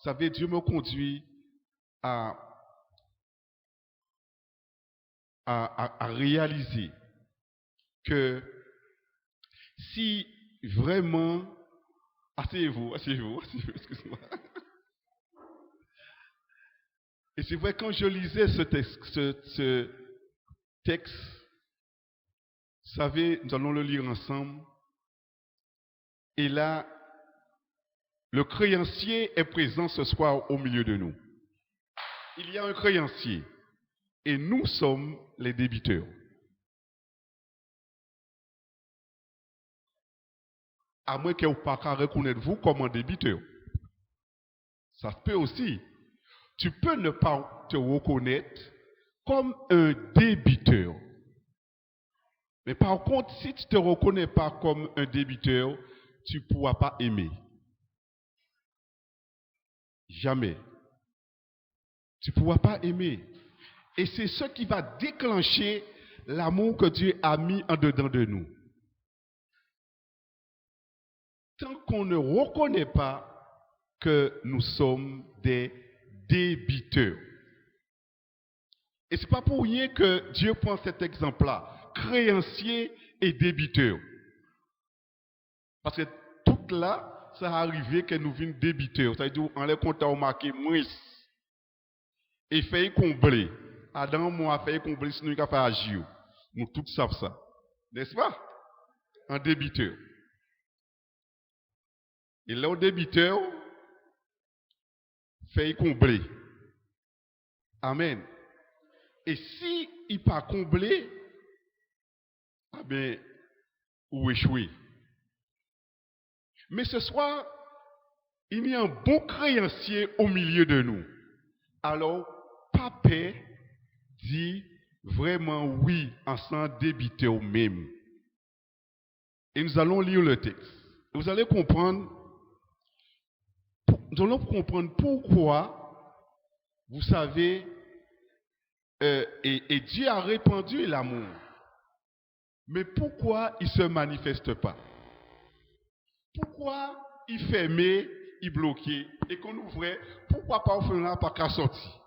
vous savez, Dieu me conduit à réaliser que si vraiment... Asseyez-vous, excusez-moi. Et c'est vrai, quand je lisais ce texte, vous savez, nous allons le lire ensemble. Et là, le créancier est présent ce soir au milieu de nous. Il y a un créancier et nous sommes les débiteurs. À moins que vous ne pas reconnaître vous comme un débiteur. Ça se peut aussi. Tu peux ne pas te reconnaître comme un débiteur. Mais par contre, si tu ne te reconnais pas comme un débiteur, tu ne pourras pas aimer. Jamais. Tu ne pourras pas aimer. Et c'est ce qui va déclencher l'amour que Dieu a mis en dedans de nous. Tant qu'on ne reconnaît pas que nous sommes des débiteurs. Et ce n'est pas pour rien que Dieu prend cet exemple-là, créancier et débiteur. Parce que tout là, ça a arrivé que nous vîmes débiteurs. C'est-à-dire, on les compte à marquer moins. Et fait combler. Adam, moi, a fait combler, sinon il a fait agir. Nous tous savons ça. N'est-ce pas? Un débiteur. Et là, au débiteur, fait combler. Amen. Et si il n'est pas comblé, ah ben, ou échoué. Mais ce soir, il y a un bon créancier au milieu de nous. Alors, Papa dit vraiment oui en s'en débiteur même. Et nous allons lire le texte. Vous allez comprendre, pourquoi, vous savez, et Dieu a répandu l'amour. Mais pourquoi il ne se manifeste pas? Pourquoi il fermait, il bloquait, et qu'on ouvrait, pourquoi pas on n'a pas qu'à sortir?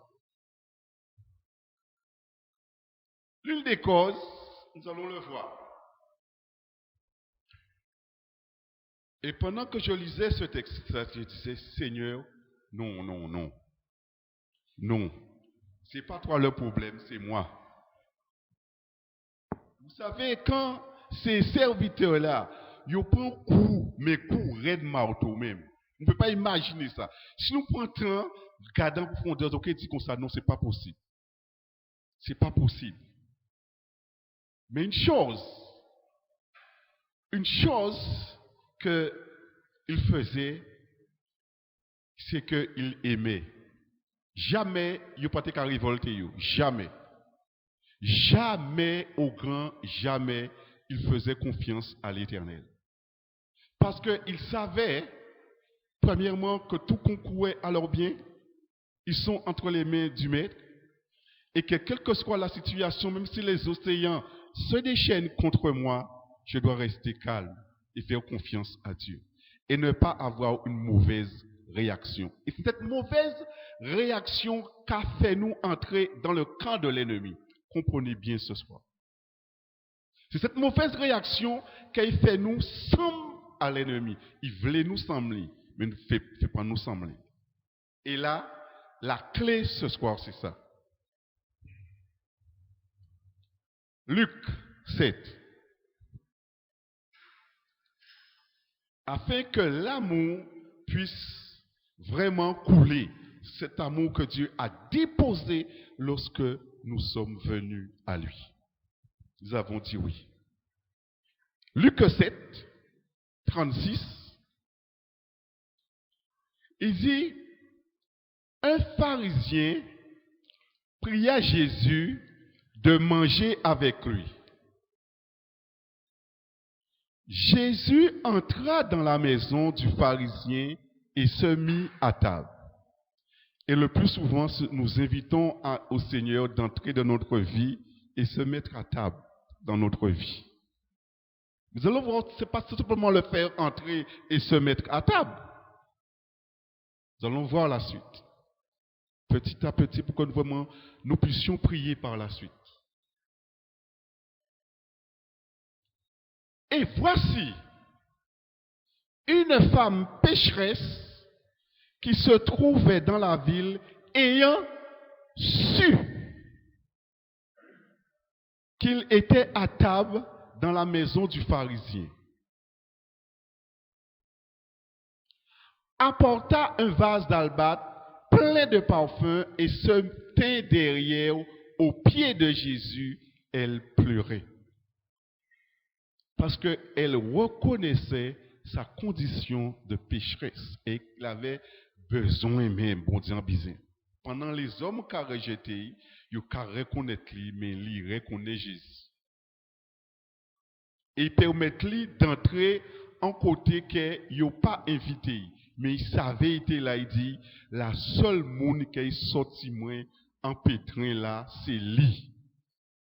L'une des causes, nous allons le voir. Et pendant que je lisais ce texte, je disais, Seigneur, non. Non. Ce n'est pas toi le problème, c'est moi. Vous savez, quand ces serviteurs-là, ils prennent coup, mais coup, raide marteau même. On ne peut pas imaginer ça. Si nous prenons temps, regardons en profondeur, ok, dit comme ça, non, ce n'est pas possible. Ce n'est pas possible. Mais une chose qu'il faisait, c'est qu'il aimait. Jamais, il n'y a pas de révolter. Jamais. Jamais, au grand, jamais, il faisait confiance à l'Éternel. Parce qu'il savait, premièrement, que tout concourait à leur bien. Ils sont entre les mains du Maître. Et que quelle que soit la situation, même si les océans se déchaînent contre moi, je dois rester calme et faire confiance à Dieu. Et ne pas avoir une mauvaise réaction. Et c'est cette mauvaise réaction qu'a fait nous entrer dans le camp de l'ennemi. Comprenez bien ce soir. C'est cette mauvaise réaction qui a fait nous sembler à l'ennemi. Il voulait nous sembler, mais ne fait pas nous sembler. Et là, la clé ce soir, c'est ça. Luc 7. Afin que l'amour puisse vraiment couler, cet amour que Dieu a déposé lorsque nous sommes venus à lui. Nous avons dit oui. Luc 7, 36, il dit, un pharisien pria Jésus de manger avec lui. Jésus entra dans la maison du pharisien et se mit à table. Et le plus souvent, nous invitons au Seigneur d'entrer dans notre vie et se mettre à table dans notre vie. Nous allons voir, ce n'est pas simplement le faire entrer et se mettre à table. Nous allons voir la suite. Petit à petit, pour que vraiment nous puissions prier par la suite. Et voici une femme pécheresse qui se trouvait dans la ville ayant su qu'il était à table dans la maison du pharisien. Apporta un vase d'albâtre plein de parfums et se tint derrière aux pieds de Jésus. Elle pleurait parce qu'elle reconnaissait sa condition de pécheresse et qu'il avait besoin même, bon Dieu, en besoin. Pendant les hommes qui ont rejeté, ils ont reconnaître lui, mais ils reconnaissent Jésus. Et ils permettent lui d'entrer en côté qu'ils n'ont pas invité. Mais il savait était là, il dit, la seule monde qui est sorti moins en pétrin là, c'est lui.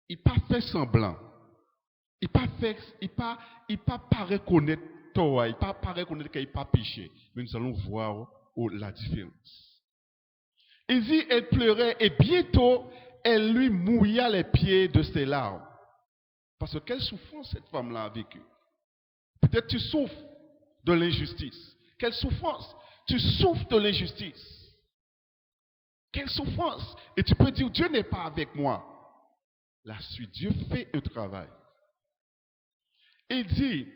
Il n'a pas fait semblant. Il n'a pas reconnaître Torah, il n'a pas reconnaître qu'il n'a pas péché. Mais nous allons voir la différence. Il dit, elle pleurait et bientôt, elle lui mouilla les pieds de ses larmes. Parce que quelle souffrance cette femme-là a vécue. Peut-être tu souffres de l'injustice. Quelle souffrance! Tu souffres de l'injustice. Quelle souffrance! Et tu peux dire, Dieu n'est pas avec moi. La suite, Dieu fait un travail. Il dit,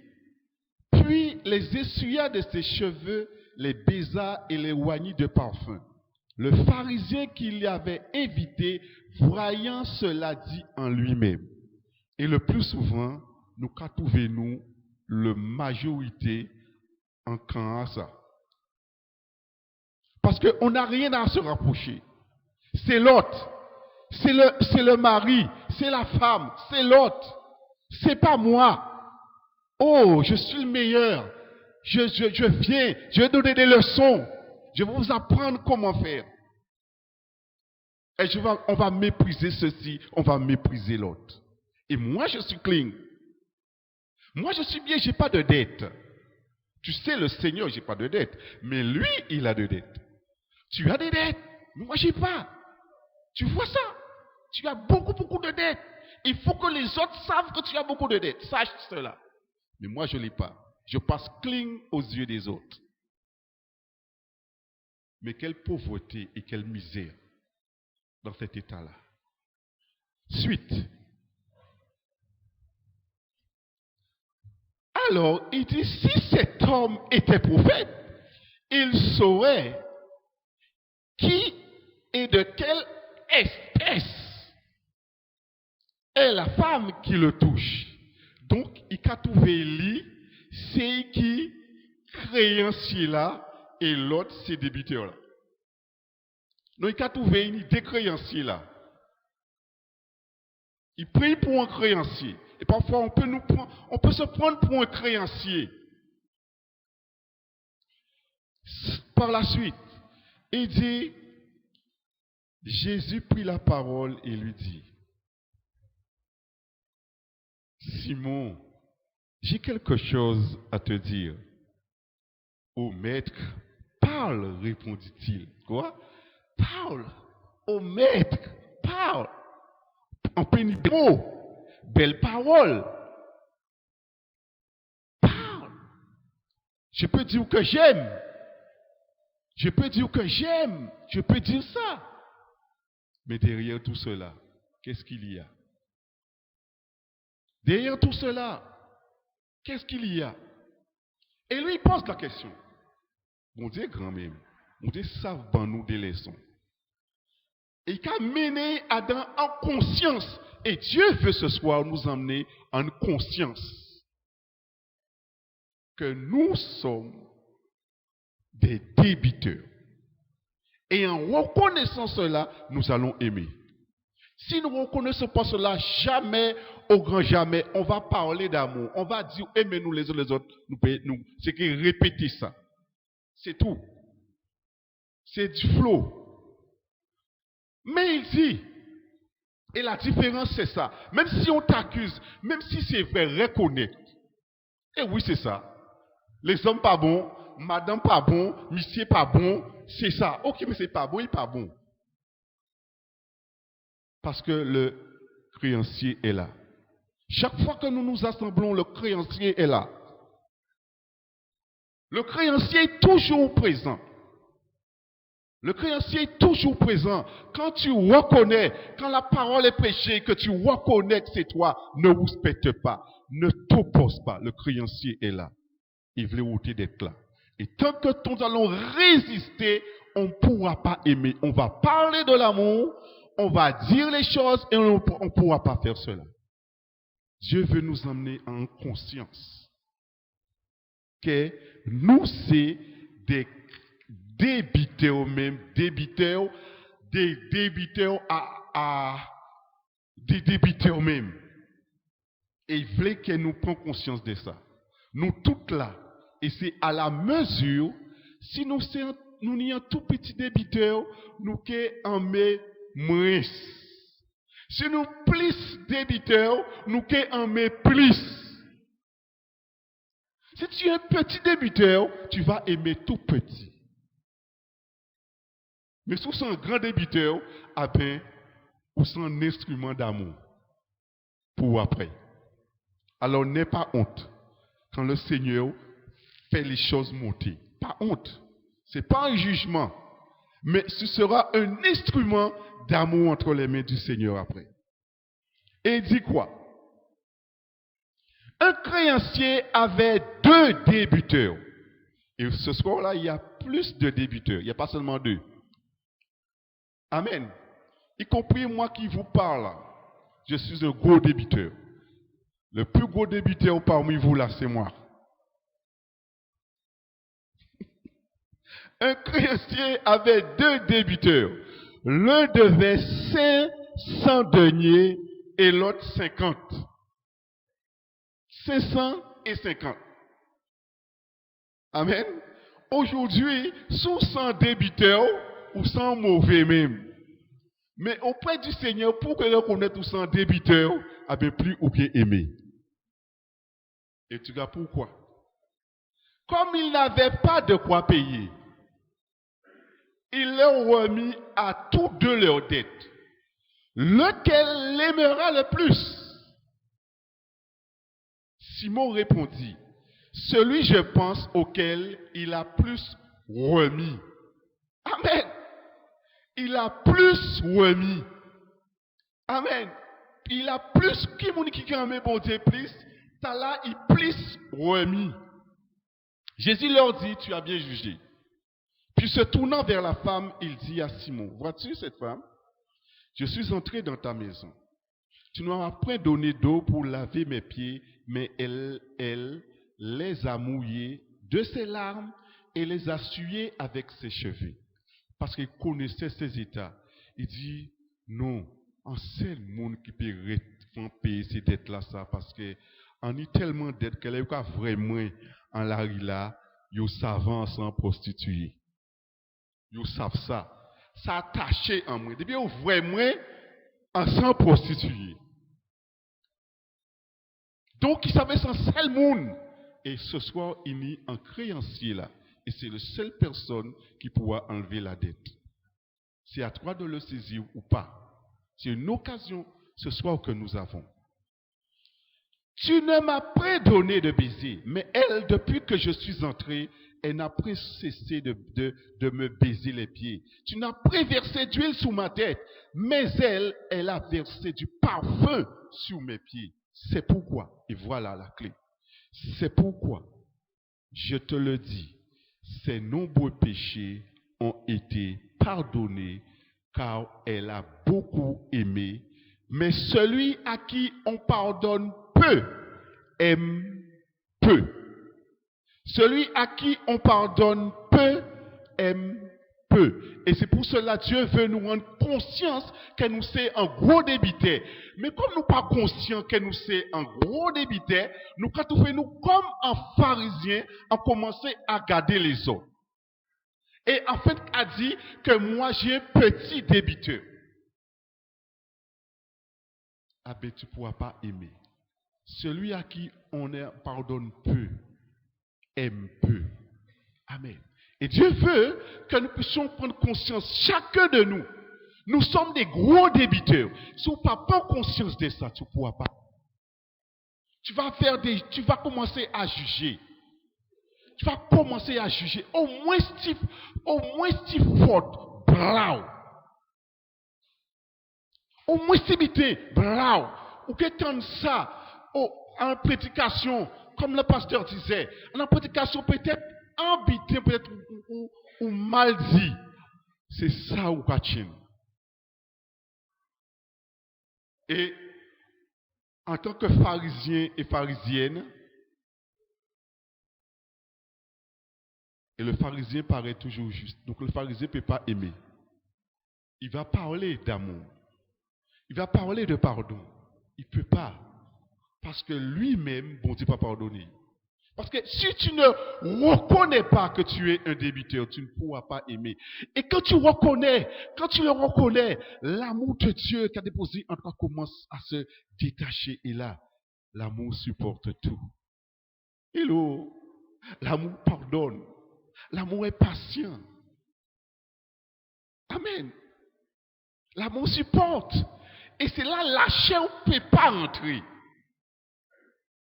puis les essuya de ses cheveux, les baisa et les oignit de parfum. Le pharisien qui l'y avait invité, voyant cela, dit en lui-même. Et le plus souvent, nous trouvons la majorité en camp à ça. Parce qu'on n'a rien à se rapprocher. C'est l'autre. C'est le mari. C'est la femme. C'est l'autre. C'est pas moi. Oh, je suis le meilleur. Je viens. Je vais donner des leçons. Je vais vous apprendre comment faire. Et on va mépriser ceci. On va mépriser l'autre. Et moi, je suis clean. Moi, je suis bien. Je n'ai pas de dette. Tu sais, le Seigneur, je n'ai pas de dette. Mais lui, il a de dettes. Tu as des dettes. Moi, je n'ai pas. Tu vois ça? Tu as beaucoup de dettes. Il faut que les autres savent que tu as beaucoup de dettes. Sache cela. Mais moi, je ne l'ai pas. Je passe clean aux yeux des autres. Mais quelle pauvreté et quelle misère dans cet état-là. Suite. Alors, il dit, si cet homme était prophète, il saurait qui et de quelle espèce est la femme qui le touche. Donc, il a trouvé lui, c'est qui créancier là, et l'autre, c'est débiteur là. Donc, il a trouvé une des créanciers là. Il prie pour un créancier. Et parfois, on peut se prendre pour un créancier. Par la suite, il dit, Jésus prit la parole et lui dit, Simon, j'ai quelque chose à te dire. Ô maître, parle, répondit-il. Quoi? Parle. Ô maître, parle. En plein mot, belle parole. Parle. Je peux dire que j'aime. Je peux dire que j'aime. Je peux dire ça. Mais derrière tout cela, qu'est-ce qu'il y a? Derrière tout cela, qu'est-ce qu'il y a? Et lui, il pose la question. Bon Dieu, grand même. Bon Dieu, savent nous des leçons. Et il a mené Adam en conscience. Et Dieu veut ce soir nous emmener en conscience que nous sommes des débiteurs. Et en reconnaissant cela, nous allons aimer. Si nous ne reconnaissons pas cela, jamais, au grand jamais, on va parler d'amour. On va dire, aimez-nous les uns les autres. C'est qui répéter ça. C'est tout. C'est du flow. Mais il dit, et la différence c'est ça. Même si on t'accuse, même si c'est vrai, reconnaître. Et oui, c'est ça. Les hommes pas bons, madame pas bon, monsieur pas bon, c'est ça. Ok, mais c'est pas bon, il n'est pas bon. Parce que le créancier est là. Chaque fois que nous nous assemblons, le créancier est là. Le créancier est toujours présent. Le créancier est toujours présent. Quand tu reconnais, quand la parole est prêchée, que tu reconnais que c'est toi, ne respecte pas, ne t'oppose pas. Le créancier est là. Il veut ôter d'être là. Et tant que nous allons résister, on ne pourra pas aimer. On va parler de l'amour, on va dire les choses et on ne pourra pas faire cela. Dieu veut nous emmener en conscience que nous, c'est des débiteurs même, des débiteurs même. Et il voulait que nous prenions conscience de ça. Nous toutes là, et c'est à la mesure, si nous sommes un tout petit débiteur, nous en met moins. Si nous plus débiteurs, nous en met plus. Si tu es un petit débiteur, tu vas aimer tout petit. Mais si tu es un grand débiteur, ou c'est un instrument d'amour pour après. Alors n'aie pas honte quand le Seigneur fait les choses monter. Pas honte. Ce n'est pas un jugement. Mais ce sera un instrument d'amour entre les mains du Seigneur après. Et il dit quoi? Un créancier avait 2 débiteurs. Et ce soir-là, il y a plus de débiteurs. Il n'y a pas seulement 2. Amen. Y compris moi qui vous parle. Je suis un gros débiteur. Le plus gros débiteur parmi vous là, c'est moi. Un créancier avait 2 débiteurs. L'un devait 500 deniers et l'autre 50. 500 et 50. Amen. Aujourd'hui, sous 100 débiteurs ou 100 mauvais même. Mais auprès du Seigneur, pour que l'on connaisse tous 100 débiteurs, avec plus ou bien aimé. Et tu vois pourquoi? Comme il n'avait pas de quoi payer, il leur remis à tous 2 leurs dettes. Lequel l'aimera le plus? Simon répondit, celui, je pense, auquel il a plus remis. Amen. Il a plus remis. Amen. Il a plus, qui a bon Dieu plus, t'as là, il plus remis. Jésus leur dit, tu as bien jugé. Puis se tournant vers la femme, il dit à Simon, vois-tu cette femme? Je suis entré dans ta maison. Tu ne m'as point donné d'eau pour laver mes pieds, mais elle les a mouillés de ses larmes et les a essuyés avec ses cheveux. Parce qu'il connaissait ses états. Il dit, non, un seul monde qui peut payer ces dettes-là, ça, parce qu'on a tellement de dettes qu'elle est vraiment en la là, ils savent sans prostituer. Ils savent ça. Ça a taché en moi. Depuis vraiment en sans prostituer. Donc, il savait son seul monde. Et ce soir, il est un créancier là. Et c'est la seule personne qui pourra enlever la dette. C'est à toi de le saisir ou pas. C'est une occasion ce soir que nous avons. Tu ne m'as pas donné de baiser, mais elle, depuis que je suis entré, elle n'a pas cessé de me baiser les pieds. Tu n'as pas versé d'huile sur ma tête, mais elle a versé du parfum sur mes pieds. C'est pourquoi, et voilà la clé, c'est pourquoi, je te le dis, ses nombreux péchés ont été pardonnés, car elle a beaucoup aimé, mais celui à qui on pardonne peu, aime peu. Celui à qui on pardonne peu, aime peu. Et c'est pour cela que Dieu veut nous rendre conscience que nous sommes un gros débitaire. Mais comme nous pas conscients que nous sommes un gros débitaire, nous quand nous comme un pharisien, on commence à garder les autres. Et en fait, a dit que moi j'ai un petit débiteur. Ah ben tu ne pourras pas aimer. Celui à qui on pardonne peu, aime peu. Amen. Et Dieu veut que nous puissions prendre conscience, chacun de nous. Nous sommes des gros débiteurs. Si tu n'as pas conscience de ça, tu ne pourras pas. Tu vas commencer à juger. Tu vas commencer à juger. Au moins si faute, bravo. Au moins si vite, bravo. Ou que tu ça en prédication, comme le pasteur disait, en prédication peut-être ambité, peut-être ou mal dit. C'est ça ou Kachin. Et en tant que pharisien et pharisienne, et le pharisien paraît toujours juste. Donc le pharisien ne peut pas aimer. Il va parler d'amour. Il va parler de pardon. Il ne peut pas. Parce que lui-même, bon Dieu, pas pardonner. Parce que si tu ne reconnais pas que tu es un débiteur, tu ne pourras pas aimer. Et quand tu le reconnais, l'amour de Dieu qui a déposé en toi commence à se détacher. Et là, l'amour supporte tout. Hello, l'amour pardonne. L'amour est patient. Amen. L'amour supporte. Et c'est là la chair ne peut pas rentrer.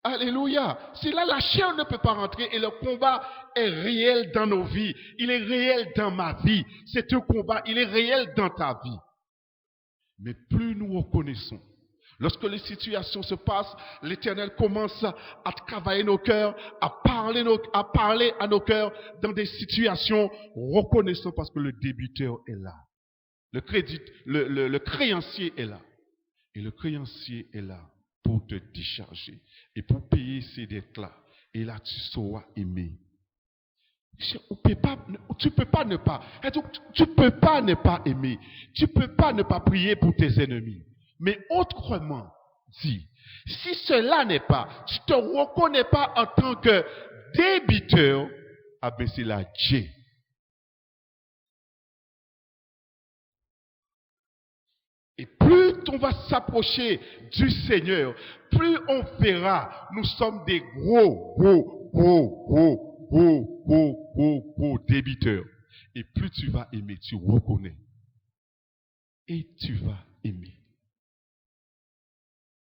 Alléluia. C'est là la chair ne peut pas rentrer et le combat est réel dans nos vies. Il est réel dans ma vie. C'est un combat, il est réel dans ta vie. Mais plus nous reconnaissons, lorsque les situations se passent, l'Éternel commence à travailler nos cœurs, à parler à nos cœurs dans des situations reconnaissant parce que le débiteur est là. Le créancier est là. Et le créancier est là pour te décharger et pour payer ces dettes-là. Et là, tu sauras aimer. Tu peux pas ne pas. Tu peux pas ne pas aimer. Tu peux pas ne pas prier pour tes ennemis. Mais autrement dit, si cela n'est pas, tu te reconnais pas en tant que débiteur, ah ben c'est la Dieu. Et plus on va s'approcher du Seigneur, plus on verra, nous sommes des gros débiteurs. Et plus tu vas aimer, tu reconnais. Et tu vas aimer.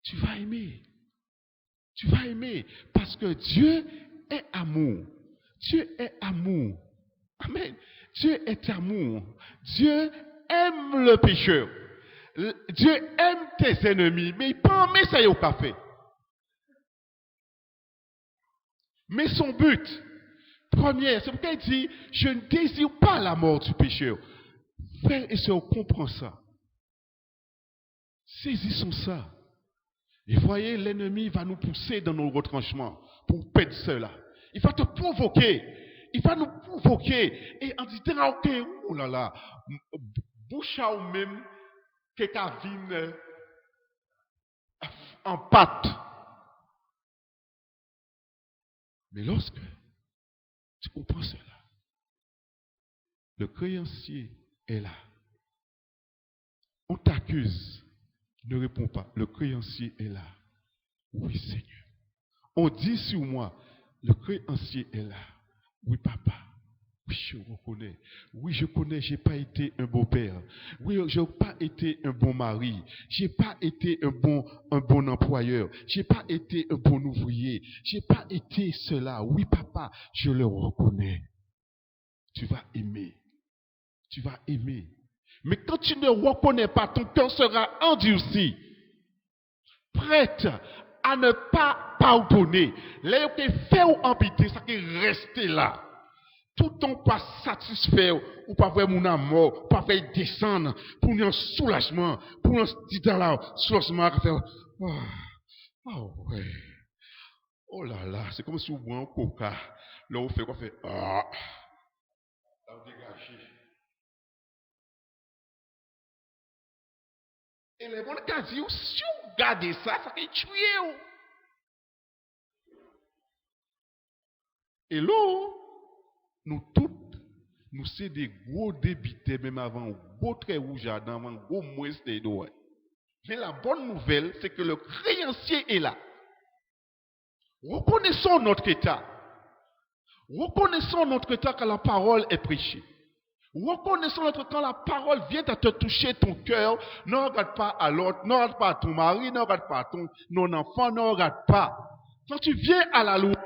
Tu vas aimer. Tu vas aimer. Parce que Dieu est amour. Dieu est amour. Amen. Dieu est amour. Dieu aime le pécheur. Dieu aime tes ennemis, mais il peut aimer ça au café. Mais son but, premier, c'est pourquoi il dit, je ne désire pas la mort du pécheur. Frère et sœur, comprends ça. Saisissons ça. Et voyez, l'ennemi va nous pousser dans nos retranchements pour perdre cela. Il va te provoquer. Il va nous provoquer. Et en disant, ok, oh là là, bouche à ou même, que ta vie en pâte. Mais lorsque tu comprends cela, le créancier est là. On t'accuse, ne réponds pas. Le créancier est là. Oui, Seigneur. On dit sur moi, le créancier est là. Oui, papa. Oui, je reconnais. Oui, je connais, je n'ai pas été un beau père. Oui, je n'ai pas été un bon mari. Je n'ai pas été un bon employeur. Je n'ai pas été un bon ouvrier. Je n'ai pas été cela. Oui, papa, je le reconnais. Tu vas aimer. Tu vas aimer. Mais quand tu ne reconnais pas, ton cœur sera endurci. Prête à ne pas pardonner. Là, tu fait ou embêté, ça qui est resté là. Tout le temps pas satisfait ou pas faire mon amour, pas faire descendre pour un soulagement, pour un petit soulagement. Oh ouais. Oh là là, c'est comme si vous boit un coca. Là, vous faites quoi? Fait là, vous dégagez. Et les bons cas disent, si vous gardez ça, ça peut tuer. Et là, nous toutes, nous sommes des gros débités, même avant, gros très rouge, avant, gros moins de doigts. Mais la bonne nouvelle, c'est que le créancier est là. Reconnaissons notre état. Reconnaissons notre temps quand la parole est prêchée. Reconnaissons notre quand la parole vient à te toucher ton cœur. Ne regarde pas à l'autre, ne regarde pas à ton mari, ne regarde pas à ton enfant, ne regarde pas. Quand tu viens à la louange,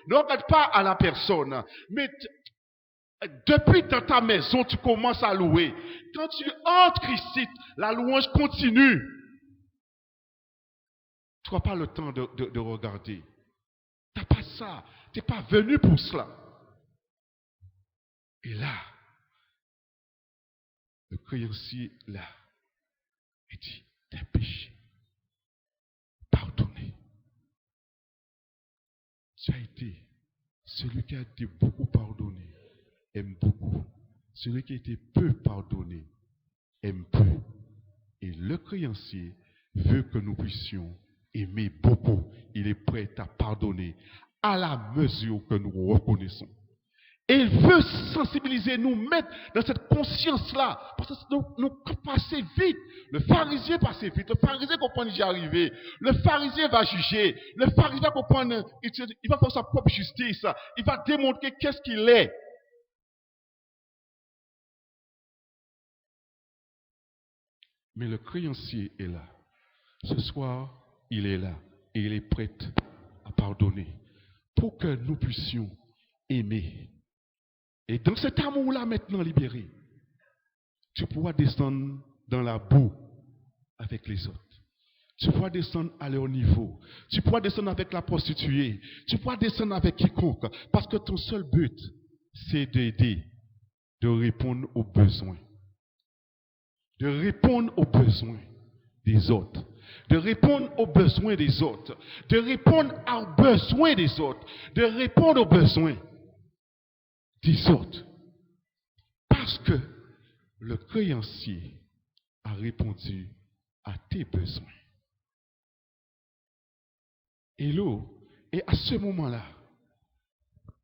ne regarde pas à la personne. Mais depuis dans ta maison, tu commences à louer. Quand tu entres ici, la louange continue. Tu n'as pas le temps de regarder. Tu n'as pas ça. Tu n'es pas venu pour cela. Et là, le créancier, là, il dit, tes péchés, pardonnés. Tu as été, celui qui a été beaucoup pardonné, aime beaucoup. Celui qui a été peu pardonné, aime peu. Et le créancier veut que nous puissions aimer beaucoup. Il est prêt à pardonner à la mesure que nous reconnaissons. Et il veut sensibiliser, nous mettre dans cette conscience-là. Parce que nous passons vite. Le pharisien passe vite. Le pharisien comprend déjà arrivé. Le pharisien va juger. Le pharisien va comprendre, il va faire sa propre justice. Il va démontrer qu'est-ce qu'il est. Mais le créancier est là. Ce soir, il est là. Et il est prêt à pardonner. Pour que nous puissions aimer. Et dans cet amour-là maintenant libéré, tu pourras descendre dans la boue avec les autres. Tu pourras descendre à leur niveau. Tu pourras descendre avec la prostituée. Tu pourras descendre avec quiconque. Parce que ton seul but, c'est d'aider, de répondre aux besoins. De répondre aux besoins des autres. De répondre aux besoins des autres. De répondre aux besoins des autres. De répondre aux besoins des autres. Parce que le créancier a répondu à tes besoins. Et là, et à ce moment-là,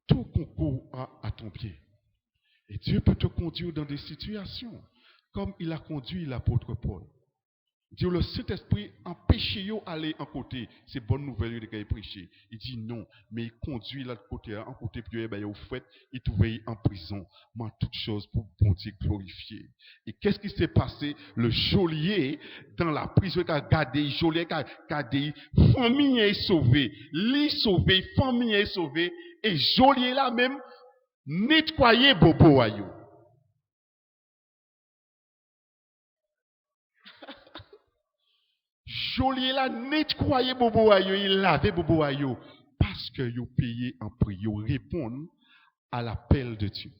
tout concourt à ton pied. Et Dieu peut te conduire dans des situations comme il a conduit l'apôtre Paul. Dieu, le Saint-Esprit empêche yo aller en côté. C'est bonne nouvelle de qu'il prêché. Il dit non, mais il conduit l'autre côté, en côté puis au fait, il trouvait en prison, mais toute chose pour bon Dieu glorifier. Et qu'est-ce qui s'est passé? Le geôlier dans la prison qui a gardé, geôlier qui a gardé, famille est sauvée, lit sauvé, famille est sauvée, et geôlier là même nettoyer bobo ayo. Geôlier là nettoyer bobo ayo, il lavait bobo ayo parce que yo payé en prix, yo répondent à l'appel de Dieu.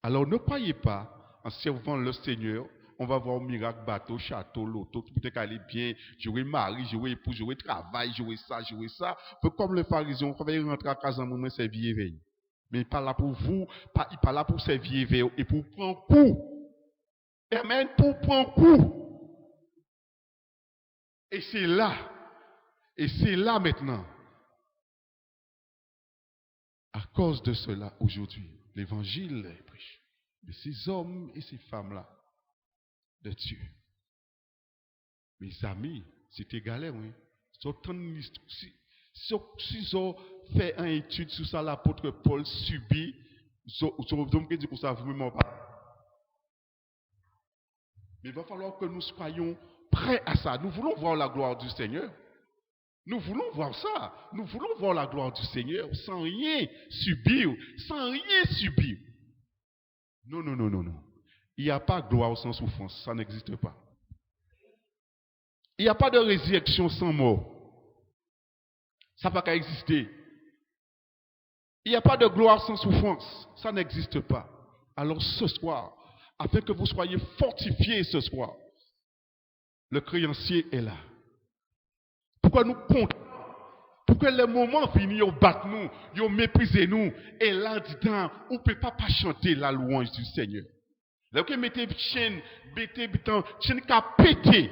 Alors ne croyez pas en servant le Seigneur, on va voir miracle, bateau, château, loto, tout peut aller bien, jouer mari, jouer époux, jouer travail, jouer ça. Peu comme le pharisien, on va rentrer à casa mon servir éveil. Mais il parle là pour vous, il parle là pour servir éveil et pour prendre coup. Amen, pour prendre coup. Et c'est là maintenant, à cause de cela, aujourd'hui, l'évangile est prêché de ces hommes et ces femmes-là de Dieu. Mes amis, c'était galère, oui. Si ils ont fait une étude sur ça, l'apôtre Paul subit, pour ça, vraiment pas. Mais il va falloir que nous soyons prêts à ça. Nous voulons voir la gloire du Seigneur. Nous voulons voir ça. Nous voulons voir la gloire du Seigneur sans rien subir. Sans rien subir. Non. Il n'y a pas de gloire sans souffrance. Ça n'existe pas. Il n'y a pas de résurrection sans mort. Ça n'a pas exister. Il n'y a pas de gloire sans souffrance. Ça n'existe pas. Alors ce soir, afin que vous soyez fortifiés ce soir, le créancier est là. Pourquoi nous comptons? Pour que les moments finis, ils battent nous, ils méprisent nous. Et là, dedans, on ne peut pas chanter la louange du Seigneur. Là, vous mettez chaîne, chaîne qui a pété,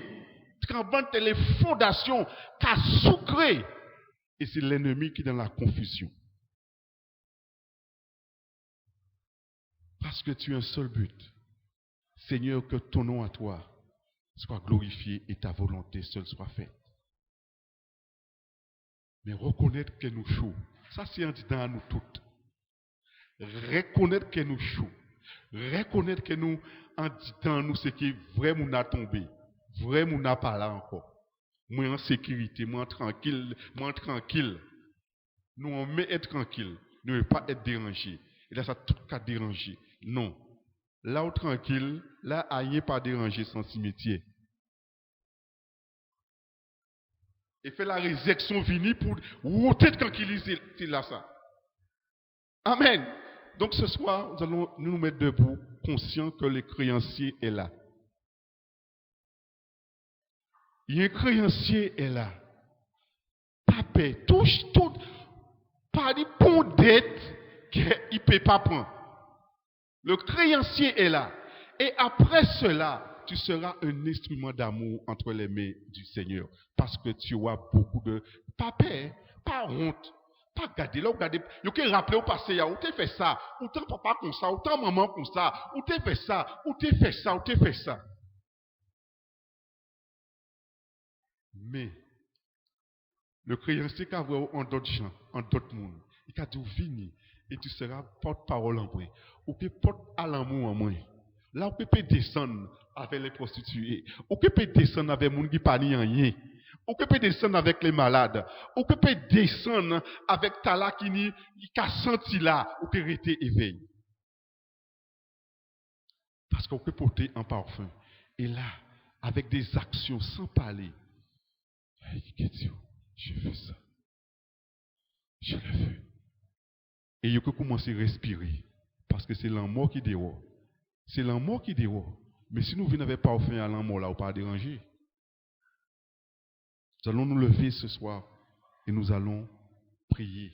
qui a les fondations, qui a sucré. Et c'est l'ennemi qui est dans la confusion. Parce que tu as un seul but. Seigneur, que ton nom à toi soit glorifié et ta volonté seule soit faite. Mais reconnaître que nous chauds, ça c'est un dedans à nous toutes. reconnaître que nous chou, reconnaître que nous, en disant nous, ce qui vraiment n'a tombé, vraiment n'a pas là encore. Moi en sécurité, moi tranquille, Nous, on met être tranquille, ne veut pas être dérangé. Et là, ça tout cas dérangé. Non. Là où tranquille, là, rien pas dérangé sans cimetière. Et fait la résurrection venue pour ôter tranquilliser là ça. Amen. Donc ce soir, nous allons nous mettre debout, conscients que le créancier est là. Il y a un créancier est là. Pas paix, touche tout, pas de bon dette qu'il ne peut pas prendre. Le créancier est là. Et après cela, tu seras un instrument d'amour entre les mains du Seigneur. Parce que tu auras beaucoup de... Pas peur, pas honte, pas garder. Là, regardez, vous pouvez rappeler au passé, où tu fait ça, ou ton papa comme ça, ou ton maman comme ça, ou tu fait ça, ou tu fait ça, ou tu fait ça. Mais, le créancier qui a vu en d'autres gens, en d'autres mondes, il a dit, vini, et tu seras porte-parole en moi. Ou que porte à l'amour en moi. Là, où tu peux descendre avec les prostituées. Ou tu peux descendre avec les gens qui ne parlent rien. Ou tu peux descendre avec les malades. Ou tu peux descendre avec Tala qui a senti là, ou tu été éveillé. Parce qu'on peut porter un parfum. Et là, avec des actions sans parler. Je fais ça. Je le fais. Et il faut commencer à respirer. Parce que c'est l'amour qui dehors. C'est l'amour qui dehors. Mais si nous venons avec parfum à l'amour là, on ne va pas déranger. Nous allons nous lever ce soir et nous allons prier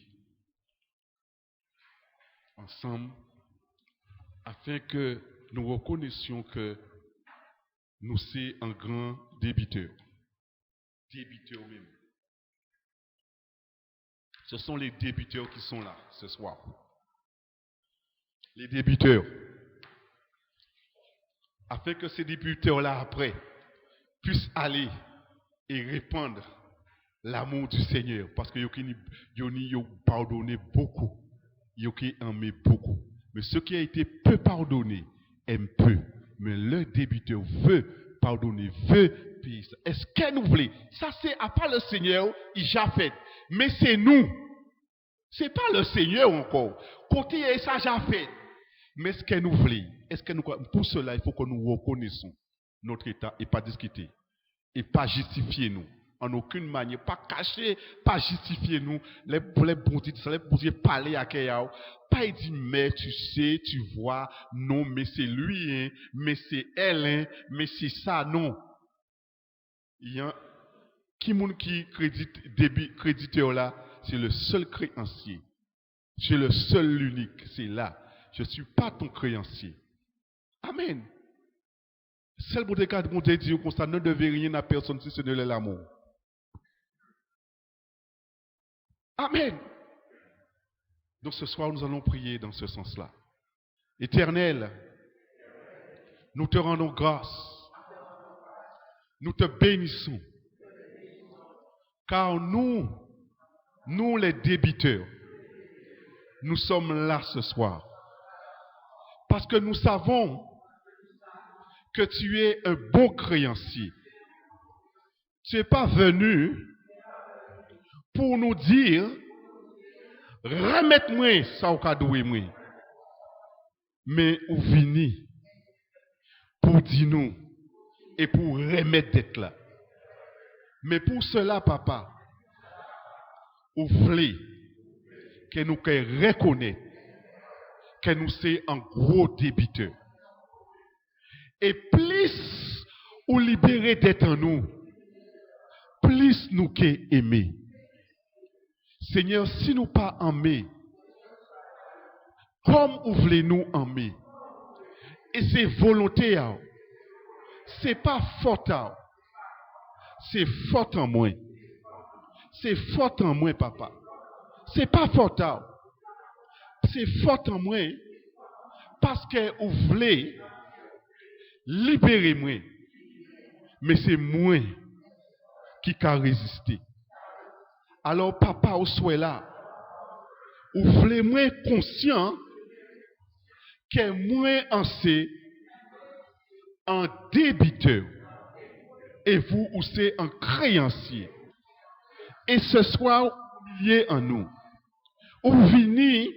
ensemble afin que nous reconnaissions que nous sommes un grand débiteur. Débiteur même. Ce sont les débiteurs qui sont là ce soir. Les débiteurs. Afin que ces débiteurs-là, après, puissent aller et répandre l'amour du Seigneur. Parce que ils ont pardonné beaucoup. Ils ont aimé beaucoup. Mais ceux qui ont été peu pardonnés aiment peu. Mais le débiteur veut pardonner, veut payer. Est-ce que nous voulons? Ça, c'est à part le Seigneur, il a fait. Mais c'est nous. Ce n'est pas le Seigneur encore. Côté ça, j'ai fait. Mais ce que nous voulons, est-ce que nous, pour cela, il faut que nous reconnaissons notre état et pas discuter. Et pas justifier nous. En aucune manière. Pas cacher, pas justifier nous. Les bons parler à quelqu'un. Pas dire, mais tu sais, tu vois, non, mais c'est lui, hein, mais c'est elle, hein, mais c'est ça, non. Il y a qui créditeur là, c'est le seul créancier. C'est le seul, l'unique. C'est là. Je ne suis pas ton créancier. Amen. Seul pour des cas de Dieu dit comme ça, ne devez rien à personne si ce n'est l'amour. Amen. Donc ce soir, nous allons prier dans ce sens-là. Éternel, nous te rendons grâce. Nous te bénissons. Car nous les débiteurs, nous sommes là ce soir. Parce que nous savons que tu es un bon créancier. Tu n'es pas venu pour nous dire, remettez-moi ça au cadeau, mais ou vini pour dire nous et pour remettre d'être là. Mais pour cela, papa, vous voulez que nous reconnaissons que nous sommes un gros débiteur. Et plus ou libérer d'être en nous, plus nous aimer. Seigneur, si nous pas aimer, comme vous voulez nous aimer, et c'est volonté, c'est pas faute, c'est faute en moi. C'est faute en moi, papa. C'est pas faute, c'est faute en moi, parce que vous voulez libérer moi. Mais c'est moi qui a résisté. Alors, papa, vous soyez là. Vous voulez moi conscient qui est moins en débiteur et vous ou c'est un créancier. Et ce soir, oubliez en nous. Ou venez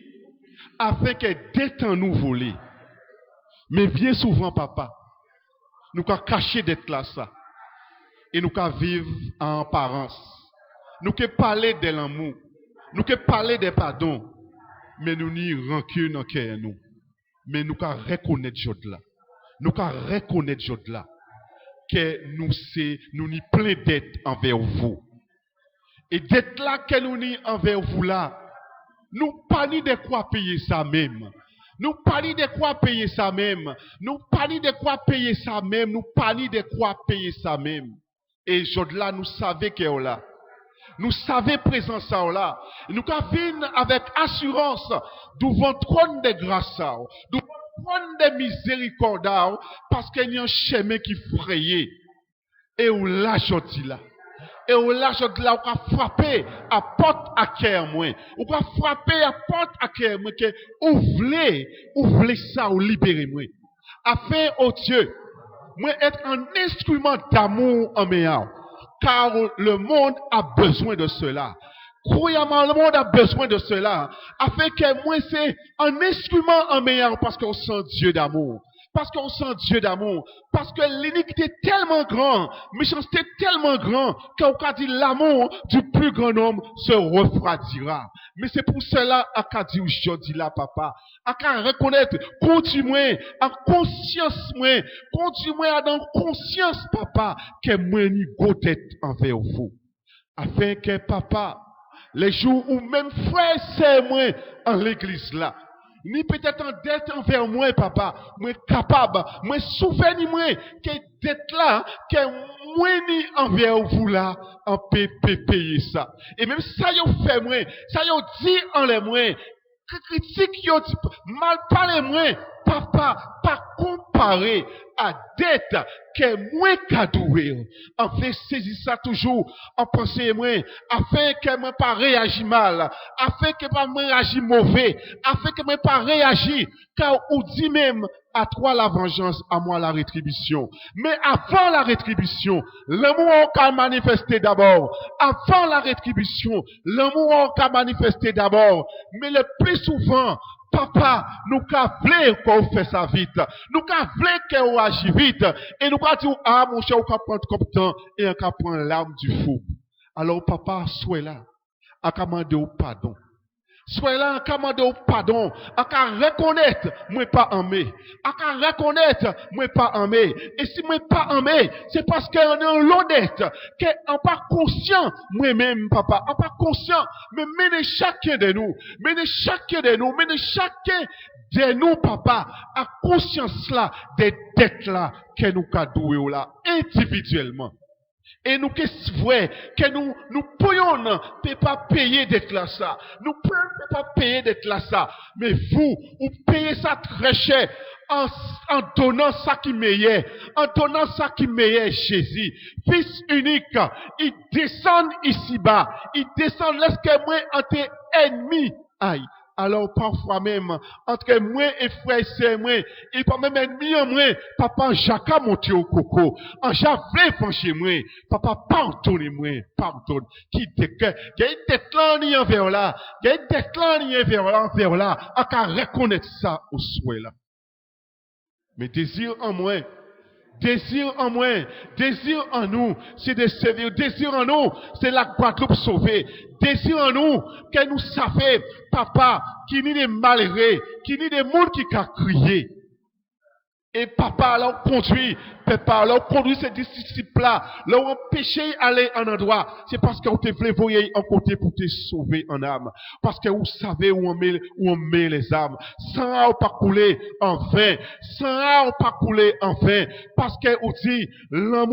afin que dette en nous volée. Mais bien souvent, papa, nous avons caché d'être là ça. Et nous avons vivre en apparence. Nous avons parler de l'amour. Nous avons parler des pardons. Mais nous n'y rancune en cœur nous. Mais nous avons reconnaître chose là. Nous avons reconnaître chose là. Que nous n'y plein d'être envers vous. Et d'être là que nous n'y envers vous là. Nous pas ni de quoi payer ça même. Nous pas ni de quoi payer ça même. Nous pas ni de quoi payer ça même. Nous pas ni de quoi payer ça même. Et là, nous savons que là. Nous savons présence ça là. Nous venons avec assurance devant le trône de grâce, devant le trône de miséricorde, parce qu'il y a un chemin qui fraye. Et où là, je dis là. Et où là, je dis là, on va frapper à porte à cœur, moi. On va frapper à porte à cœur, moi, que ouvrez ça, ou libérez moi. Afin, oh Dieu, moi, être un instrument d'amour en meilleur. Car le monde a besoin de cela. Croyamment, le monde a besoin de cela. Afin que moi, c'est un instrument en meilleur parce qu'on sent Dieu d'amour. Parce qu'on sent Dieu d'amour. Parce que l'iniquité est tellement grande, méchanceté tellement grande, qu'on a dit l'amour du plus grand homme se refroidira. Mais c'est pour cela qu'on dit aujourd'hui là, papa. À reconnaître, continuez à conscience, continuez à dans conscience, papa, que moi ni go tête envers vous. Afin que papa, les jours où même frère c'est moi en l'église là, ni peut-être en dette envers moi, papa, moi capable, moi souvenir moi que dette là, que moi ni envers vous là, en payer ça. Et même ça yo fait moi, ça yo dit en les moi, critique yo dit mal parler moi, papa, pas comparé à dette que moi cadoué. En fait, saisir ça toujours en pensée moi, afin que moi pas réagir mal, afin que pas moi réagir mauvais, afin que moi pas réagir, car on dit même à toi la vengeance, à moi la rétribution. Mais avant la rétribution, l'amour qu'a manifesté d'abord. Avant la rétribution, l'amour qu'a manifesté d'abord. Mais le plus souvent, papa, nous voulons qu'on fait ça vite. Nous voulons qu'on agisse vite. Et nous voulons dire, ah, mon cher, on va prendre comme temps et on va prendre l'âme du fou. Alors, papa, sois là. À commander au pardon. Sois là, à commander au pardon. À reconnaître, moi pas aimé. À reconnaître, moi pas aimé. Et si moi pas aimé, c'est parce qu'on est l'honnête. Qu'on pas conscient, moi-même, papa. On pas conscient. Mais menez chacun de nous. Menez chacun de nous, papa, à conscience là, des dettes là, que nous cadouons là, individuellement. Et nous, qu'est-ce que nous pourrions pas payer d'être là ça. Nous ne pouvons pas payer d'être là ça. Mais vous payez ça très cher en donnant ça qui meilleur. En donnant ça qui meilleur, Jésus. Fils unique, il descend ici-bas. Il descend, laisse que moi, en tes ennemis. Aïe. Alors, parfois même, entre moi et frère, c'est moi, il pas même ennemi en moi, papa, Jacques a monté au coco, en j'avais penché moi, papa, pardonnez-moi, pardonne, qui déclare, il y a une tête là, ni envers là, il y a une tête là, ni envers là, à qu'à reconnaître ça au souhait là. Mais désir en moi, désir en nous, c'est de servir. Désir en nous, c'est la Guadeloupe sauvée. Désir en nous, que nous savons, papa, qui n'y des malheureux, qui n'y des monde qui a crié. Et papa, alors conduit, ces disciples-là, leur empêcher d'aller en endroit. C'est parce qu'on te voulait voyer en côté pour te sauver en âme. Parce que vous savez où on met les âmes. Sans pas couler en vain. Sans pas couler en vain. Parce que vous dit, dans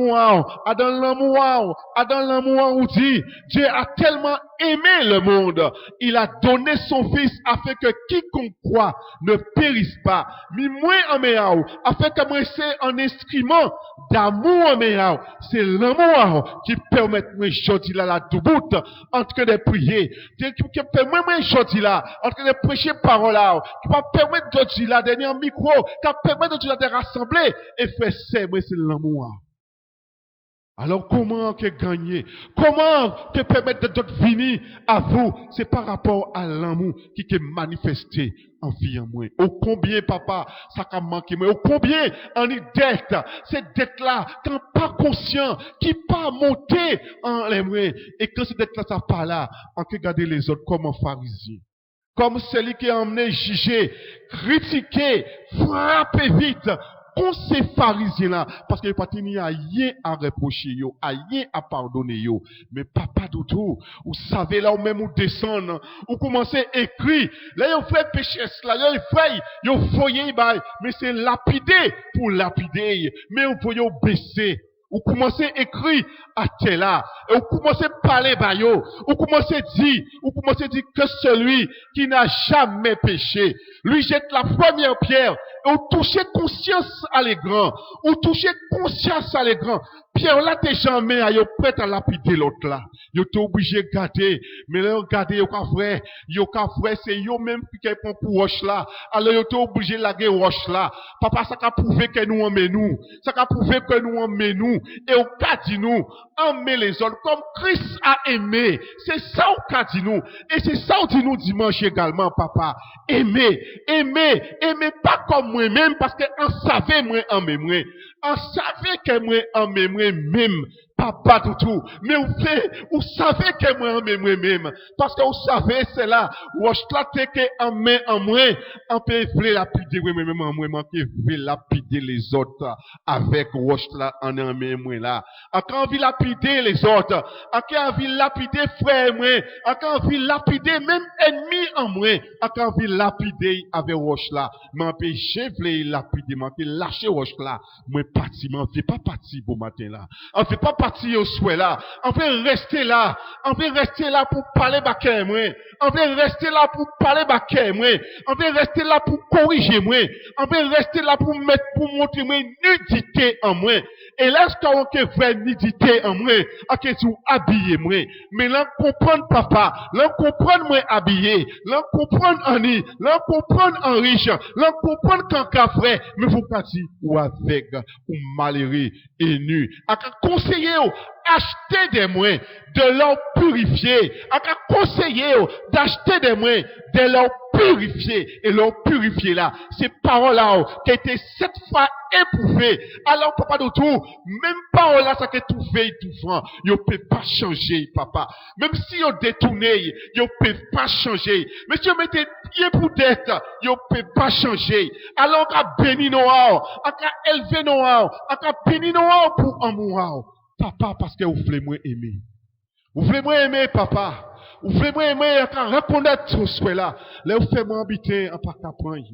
l'amour, vous dit, Dieu a tellement aimé le monde. Il a donné son fils afin que quiconque croit ne périsse pas. Mais moi en meilleur, afin que moi c'est un instrument d'amour, c'est l'amour qui permet moi aujourd'hui là la douboute en train de prier, qui permet moi aujourd'hui là en train de prêcher parole là, qui va permettre aujourd'hui là dernier micro, qui va permettre aujourd'hui là de rassembler et faire c'est moi c'est l'amour. Alors comment que gagner? Comment que permettre d'autres venir à vous? C'est par rapport à l'amour qui est manifesté en vie en moi. Au combien papa, ça a manqué moi. Au combien on est dette. Cette dette-là, quand pas conscient, qui pas monté en l'aimer. Et quand cette dette-là, ça pas là, on peut garder les autres comme un pharisien. Comme celui qui a emmené juger, critiquer, frapper vite. Pour ces pharisiens-là, parce que pas n'y a rien à reprocher, yo, rien à pardonner, yo. Mais papa du tout, vous savez là où même vous descendre, vous commencez à écrire, là vous faites péché, là vous voyez, mais c'est lapidé pour lapider, mais vous voyez baisser. Vous commencez à écrire à tel là, et vous commencez à parler bayo, vous commencez à dire que celui qui n'a jamais péché, lui jette la première pierre, et vous touchez conscience à les grands, vous touchez conscience à les grands. Pierre là t'es jamais à yo prêt à lapider l'autre là. Yo t'es obligé de garder, mais là regardez yo ka frère, c'est yo même qui prend pour roche là. Alors yo t'es obligé de laguer roche là. Papa ça qu'a prouvé que nous aimons nous, ça qu'a prouvé que nous aimons nous et au cas dit nous aimer les autres comme Christ a aimé. C'est ça au cas dit nous et c'est ça au dit nous dimanche également papa. Aimer pas comme moi-même parce que on savait moi aimer moi. On savait que moi aimer moi même papa tout mais vous savez que moi même parce que vous savez c'est là roche là t'es que en main en moi on peut vouloir lapider moi même en moi manquer vouloir lapider les autres avec roche là en main moi là quand on veut lapider les autres quand on veut lapider frère moi quand on veut lapider même ennemi en moi quand on veut lapider avec roche là mais on peut vouloir lapider manquer lâcher roche là moi parti mais on fait pas parti pour matin là on fait pas parti au souhait là. On veut rester là. On veut rester là pour parler baquet moi. On veut rester là pour parler baquet moi. On veut rester là pour corriger moi. On veut rester là pour montrer moi nudité en moi. Et là, ce qu'on a vraie nudité en moi, à que tu habillé moi. Mais là, comprendre papa, là, comprendre moi habillé, là, comprendre en ni, là, comprendre en riche, là, comprendre qu'en frère, mais vous pas dire ou avec, ou malheureux et nu. À conseiller, acheter des moyens de l'eau purifiée. À conseiller d'acheter des moyens de l'eau purifiée. Et l'eau purifiée là, ces paroles-là qui étaient 7 fois éprouvées. Alors papa de tout, même parole là, ça qui est tout fait, tout franc. Ils ne peuvent pas changer, papa. Même si ils détourné, ils ne peuvent pas changer. Mais si ils mettez pied pour tête, ils ne peuvent pas changer. Alors qu'à bénir Noah, qu'à élever Noah, qu'à bénir Noah pour amour. Papa, parce que vous voulez moi aimer. Vous voulez moi aimer, papa. Vous voulez moi aimer, à reconnaître ce souhait là. Là, vous faites moi habiter en parc à prendre.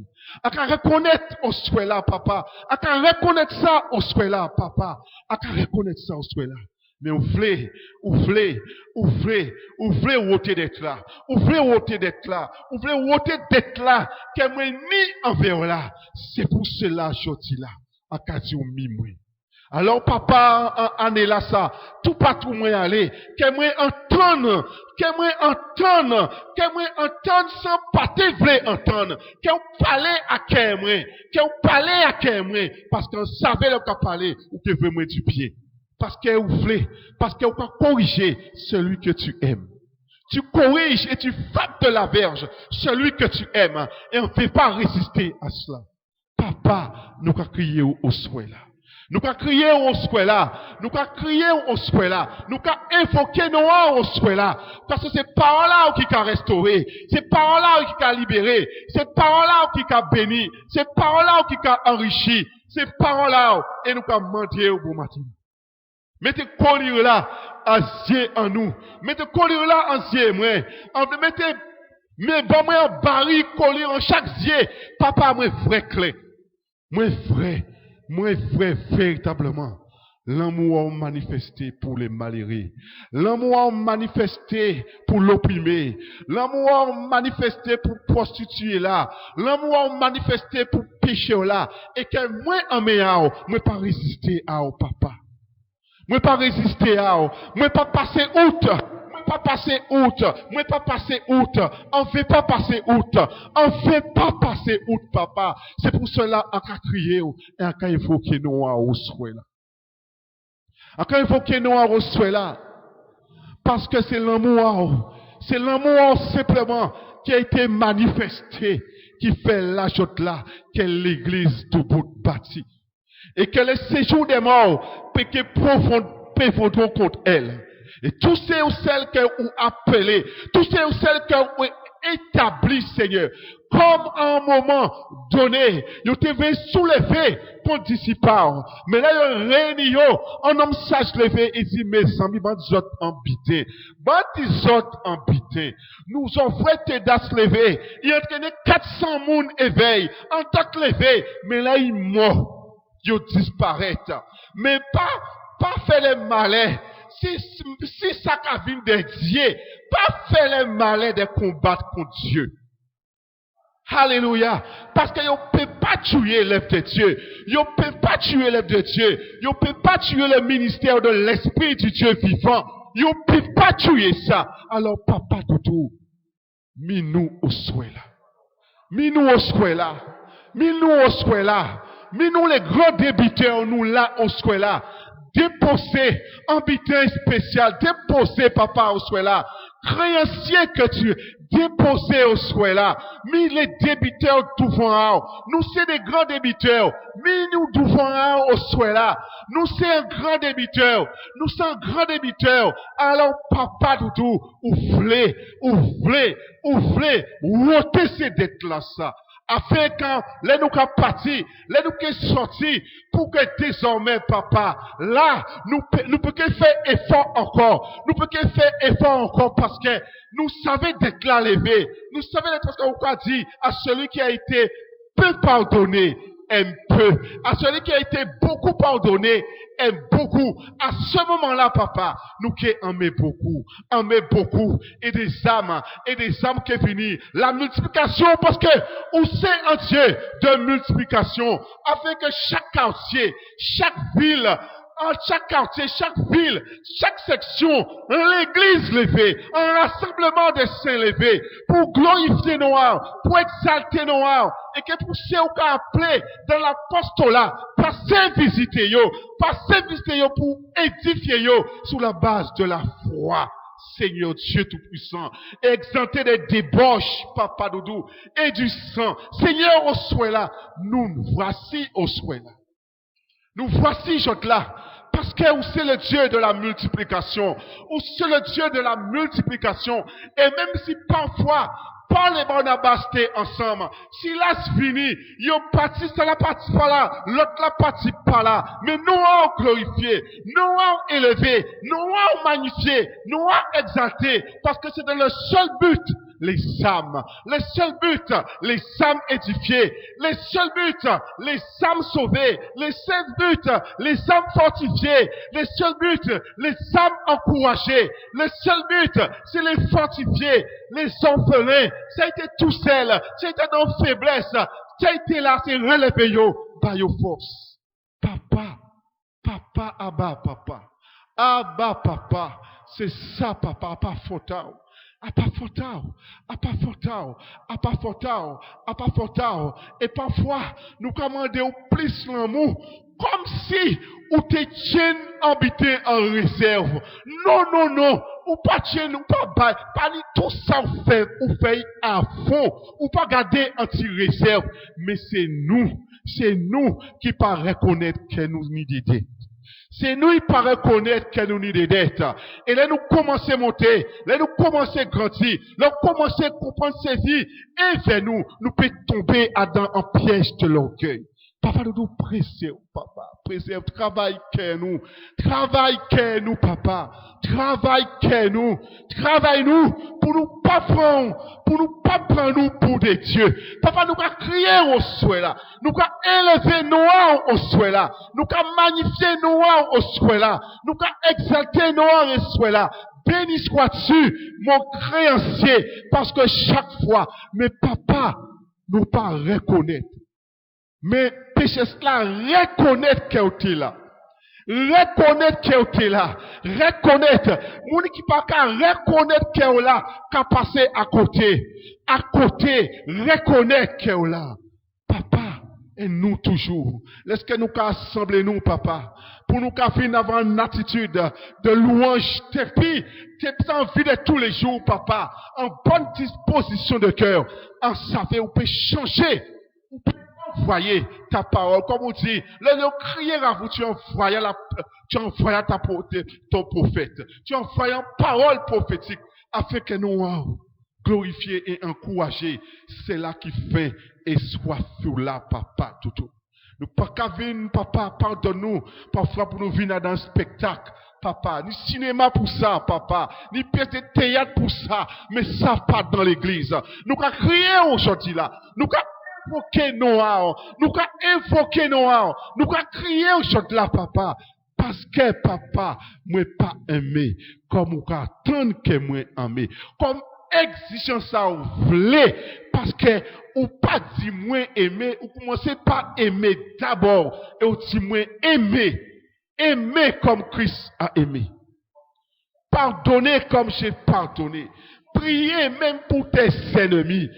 À reconnaître au souhait là, papa. À reconnaître ça au souhait là, papa. À reconnaître ça au souhait là. Mais vous voulez ôter d'être là. Vous voulez ôter d'être là. Vous voulez ôter d'être là. Que moi ni envers là. C'est pour cela, je dis là. À quasi ou mi-moi. Alors, papa, en est là ça, tout partout moi aller, que moi entendre sans pas te vle entendre, que vous parlez à moi, parce qu'on savait le qu'a parler, ou que veut moi du pied. Parce que vous voulez, parce que vous pouvez corriger celui que tu aimes. Tu corriges et tu frappes de la verge celui que tu aimes, et on ne peut pas résister à cela. Papa, nous avons crié au souhait là. Nous avons crié au souhait là. Nous avons crié au souhait là. Nous avons invoqué Noah au souhait là. Parce que c'est par là qui a restauré. C'est par là qui a libéré. C'est par là qui a béni. C'est par là qui a enrichi. C'est par là. Et nous avons demandé au bon matin. Mettez collier là, en zier en nous. Mettez collier là, en zier moi. Mettez, mais bon, moi, un baril collier en chaque zier. Papa, moi, vrai clé. Moi, vrai véritablement, L'amour manifesté pour les malheureux. L'amour manifesté pour l'opprimé. L'amour manifesté pour prostituer là. L'amour manifesté pour pécher là. Et que moi en meilleur, moi pas résister à papa. Moi pas résister à moi pas passer outre. Moi pas passer outre. Moi pas passer outre. On fait pas passer outre. On fait pas passer outre papa. C'est pour cela on a crié et on a évoqué nous à souhait là. Encore il faut que nous reçoions là. Parce que c'est l'amour simplement qui a été manifesté, qui fait la chose là, que l'église tout bout bâti. Et que le séjour des morts peut que profondément contre elle. Et tous ceux ou celles que vous appelez, tous ceux ou celles que vous établi, Seigneur, comme à un moment donné, vous devez soulever pour dissiper. Mais là, il réunit, un homme sage levé et dit, mes amis, vous êtes embêtés. Vous êtes embêtés. Nous offrons tes dates levées. Il y a 400 personnes éveillées en tant que levé. Mais là, il mort. Il disparaît. Mais pas faire les malais. Si ça vient de Dieu, pas faire les malais de combattre contre Dieu. Alléluia. Parce que vous ne pouvez pas tuer l'œuvre de Dieu. Vous ne pouvez pas tuer l'œuvre de Dieu. Vous ne pouvez pas tuer le ministère de l'Esprit du Dieu vivant. Vous ne pouvez pas tuer ça. Alors, papa Doudou, mis-nous au souhait là. Mis-nous au souhait là. Mis-nous au souhait là. Mis-nous les grands débiteurs, nous là au souhait là. Déposer un butin spécial, déposer papa au souhait là, créancier que tu déposer au souhait là, mis les débiteurs devant nous c'est des grands débiteurs, mis nous devant au souhait là, nous c'est un grand débiteur, alors papa Doudou, ouvrez, ôtez ces dettes là ça. Afin quand les nous qu'à partir, les nous qu'à sortir, pour que désormais, papa, là, nous pouvons faire effort encore. Nous pouvons faire effort encore parce que nous savons d'être là levé. Nous savons d'être ce qu'on a dit à celui qui a été peu pardonné, aime peu. À celui qui a été beaucoup pardonné, aime beaucoup. À ce moment-là, papa, nous qui aimons beaucoup. Et des âmes qui finissent. La multiplication, parce que, on sait un Dieu de multiplication, afin que chaque quartier, chaque ville, chaque quartier, chaque ville, chaque section, l'église levée, un rassemblement de saints levés, pour glorifier Noël, pour exalter Noël, et que pour ceux qui ont appelé dans l'apostolat, passez visiter yo pour édifier yo sur la base de la foi. Seigneur Dieu Tout-Puissant, exempté des débauches, Papa Doudou, et du sang. Seigneur, au souhait là, nous voici au souhait là. Nous voici, là, parce que c'est le Dieu de la multiplication. C'est le Dieu de la multiplication. Et même si parfois, Paul et Barnabas étaient ensemble, si là c'est fini, ils ont parti, ça la partie pas là, l'autre la partie pas là. Mais nous avons glorifié, nous avons élevé, nous avons magnifié, nous avons exalté, parce que c'est dans le seul but, les âmes édifiées, les seuls buts, les âmes sauvées, les seuls buts, les âmes fortifiées, les seuls buts, les âmes encouragées, les seuls buts, c'est les fortifier, les orphelins, ça a été tout seul, ça a été dans faiblesse, ça a été là, c'est relever yo, par yo force. Papa, Abba, papa, c'est ça, papa, pas fautao. Et parfois, nous commandons plus l'amour, comme si ou te tienne habité en réserve. Non, ou pas tienne, ou pas tout ça ou fait à fond, ou pas garder anti-réserve. Mais c'est nous qui pas reconnaître que nous n'y dédés. C'est nous qui pas reconnaître que nous n'y des dettes. Et là nous commençons à monter, là nous commençons à grandir, là nous commençons à comprendre ces vies, et vers nous pouvons tomber dans un piège de l'orgueil. Papa, nous préserve, papa. Préserve, travaille que nous, papa. Travaille que nous. Travaille-nous pour nous pas prendre nous pour des dieux. Papa, nous allons crier au souhait là. Nous allons élever Noah au souhait là. Nous allons magnifier Noah au souhait là. Nous allons exalter Noah au souhait là. Béni sois-tu, mon créancier, parce que chaque fois, mes papas, nous pas reconnaître. Mais péché cela, reconnaître qu'il est là. Reconnaître qu'il est là. Reconnaître. Mon qui pas qu'à reconnaître qu'il est là, qu'à passer à côté. À côté, reconnaître qu'il est là. Papa, et nous toujours. Est-ce que nous qu'à assembler nous, papa? Pour nous qu'à venir avoir une attitude de louange, puis, t'es envie de tous les jours, papa. En bonne disposition de cœur. En savoir, on peut changer. On peut envoyer ta parole. Comme on dit, le crier à vous, tu envoies ton prophète. Tu envoies une parole prophétique afin que nous glorifier et encourager. C'est là qui fait et soit sur là, papa, tout. Nous pas qu'à venir, papa, pardonne-nous, parfois pour nous venir dans un spectacle. Papa, ni cinéma pour ça, papa, ni pièce de théâtre pour ça, mais ça pas dans l'église. Nous qu'à crier aujourd'hui là. Nous qu'à invoquer Noah. Nous qu'à invoquer Noah. Nous qu'à crier aujourd'hui là, papa. Parce que papa, moi pas aimé. Comme ou qu'à attendre que moi aimé. Comme exigence ça ou voulez. Parce que ou pas dit moi aimé. Ou commencez par aimer d'abord. Et ou dit moi aimer. Aimer comme Christ a aimé. Pardonner comme j'ai pardonné. Prier même pour tes ennemis.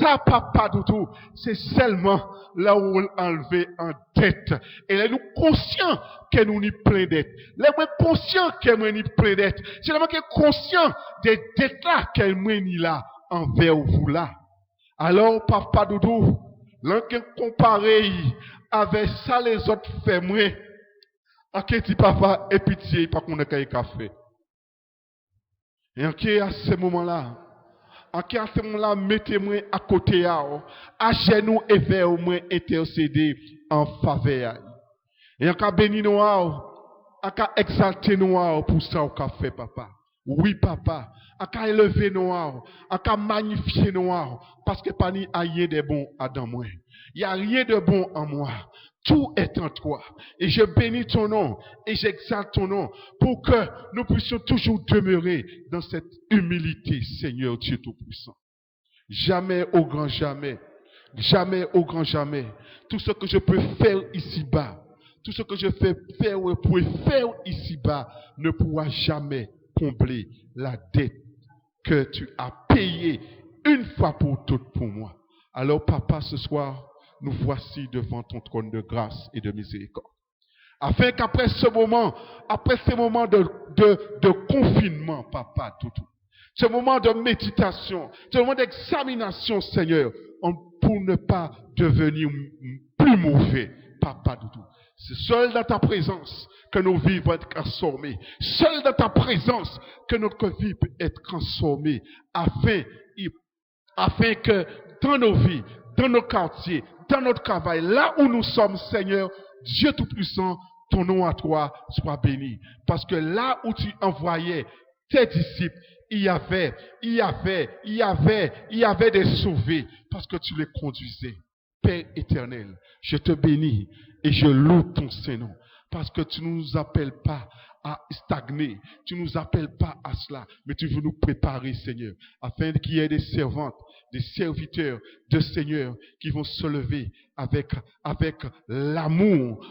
Ça, papa, tout, c'est seulement là où on enlevé en dette. Et là, nous conscients que nous n'y plein dette. Là, nous conscients que nous n'y plein dette. C'est là, nous conscients des dettes là que nous n'y là envers vous là. Alors, papa, doudou, là, comparé avec ça, les autres fait moi. Ok, dit papa, et pitié, pas qu'on ait qu'un café. Et ok, à ce moment-là, mettez-moi à côté, à genoux et vers moi intercéder en faveur. Et en cas béni Noah, en cas exalté Noah pour ça au café, papa. Oui, papa. En cas élevé Noah, en cas magnifié Noah, parce que pas ni rien de bon dans moi. Il n'y a rien de bon en moi. Tout est en toi. Et je bénis ton nom et j'exalte ton nom pour que nous puissions toujours demeurer dans cette humilité, Seigneur Dieu Tout-Puissant. Jamais au grand jamais. Jamais au grand jamais. Tout ce que je peux faire ici-bas, tout ce que je peux faire ici-bas ne pourra jamais combler la dette que tu as payée une fois pour toutes pour moi. Alors, papa, ce soir, nous voici devant ton trône de grâce et de miséricorde. Afin qu'après ce moment de confinement, papa, tout, ce moment de méditation, ce moment d'examination, Seigneur, pour ne pas devenir plus mauvais, papa, tout. C'est seul dans ta présence que nos vies vont être transformées. Seul dans ta présence que notre vie peut être transformée afin que dans nos vies, dans nos quartiers, dans notre travail, là où nous sommes, Seigneur, Dieu Tout-Puissant, ton nom à toi soit béni. Parce que là où tu envoyais tes disciples, il y avait des sauvés, parce que tu les conduisais. Père éternel, je te bénis et je loue ton Saint-Nom, parce que tu ne nous appelles pas à stagner, tu ne nous appelles pas à cela, mais tu veux nous préparer, Seigneur, afin qu'il y ait des servantes, des serviteurs de Seigneur qui vont se lever avec l'amour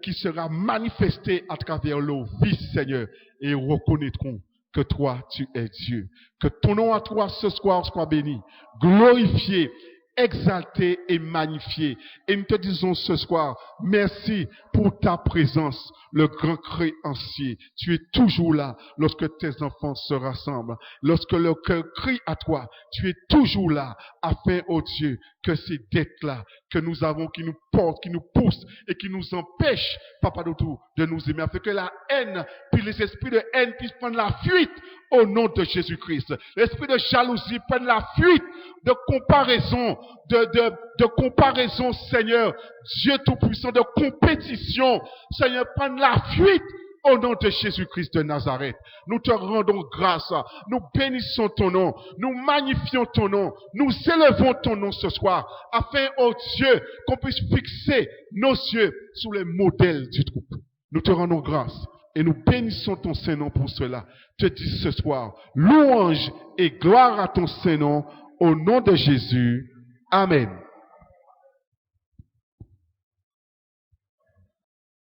qui sera manifesté à travers leur vie, Seigneur, et reconnaîtront que toi, tu es Dieu. Que ton nom à toi ce soir soit béni, glorifié, exalté et magnifié. Et nous te disons ce soir, merci pour ta présence, le grand créancier. Tu es toujours là lorsque tes enfants se rassemblent. Lorsque leur cœur crie à toi, tu es toujours là afin, oh Dieu, que ces dettes-là que nous avons, qui nous portent, qui nous poussent et qui nous empêchent, papa de tout, de nous aimer, afin que la haine, puis les esprits de haine puissent prendre la fuite au nom de Jésus-Christ. L'esprit de jalousie prenne la fuite, de comparaison, de comparaison, Seigneur, Dieu Tout-Puissant, de compétition, Seigneur, prenne la fuite au nom de Jésus-Christ de Nazareth. Nous te rendons grâce, nous bénissons ton nom, nous magnifions ton nom, nous élevons ton nom ce soir, afin, ô Dieu, qu'on puisse fixer nos yeux sur les modèles du groupe. Nous te rendons grâce et nous bénissons ton Saint-Nom pour cela. Te dis ce soir, louange et gloire à ton Saint-Nom, au nom de Jésus. Amen.